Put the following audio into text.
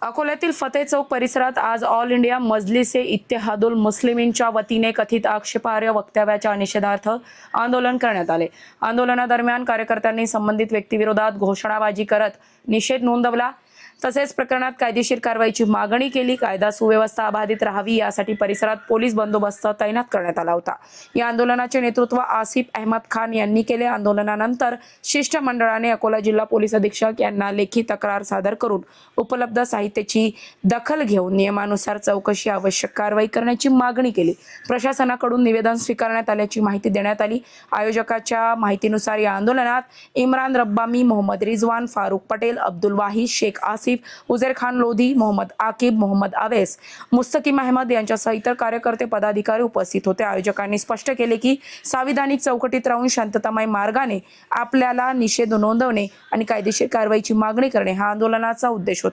अकोल्यातील फतेह चौक परिसरात आज ऑल इंडिया मजलिसे इत्तेहादुल मुस्लिमीनच्या वतीने कथित आक्षेपार्ह वक्तव्याच्या निषेधार्थ आंदोलन करण्यात आले। आंदोलनादरम्यान कार्यकर्त्यांनी संबंधित व्यक्तीविरोधात घोषणाबाजी करत निषेध नोंदवला। तसेच प्रकरणात कायदेशीर कारवाईची मागणी केली। कायदा सुव्यवस्था अबाधित राहावी यासाठी परिसरात पोलीस बंदोबस्त तैनात करण्यात आला होता। या आंदोलनाचे नेतृत्व आसिफ अहमद खान यांनी केले। आंदोलनानंतर शिष्टमंडळाने अकोला जिल्हा पोलीस अधीक्षक यांना लेखी तक्रार सादर करून उपलब्ध साहित्याची दखल घेऊन नियमानुसार चौकशी आवश्यक कारवाई करण्याची मागणी केली। प्रशासनाकडून निवेदन स्वीकारण्यात आल्याची माहिती देण्यात आली। आयोजकाच्या माहितीनुसार या आंदोलनात इम्रान रब्बामी, मोहम्मद रिजवान, फारूक पटेल, अब्दुल वाहिद, शेख आसिफ, उजेर खान लोधी, मोहम्मद आकिब, मोहम्मद अवेस, मुस्तकीम अहमद यांच्यासह इतर कार्यकर्ते पदाधिकारी उपस्थित होते। आयोजकांनी स्पष्ट केले की संविधानिक चौकटीत राहून शांततामय मार्गाने आपल्याला निषेध नोंदवणे आणि कायदेशीर कारवाईची मागणी करणे हा आंदोलनाचा उद्देश होता।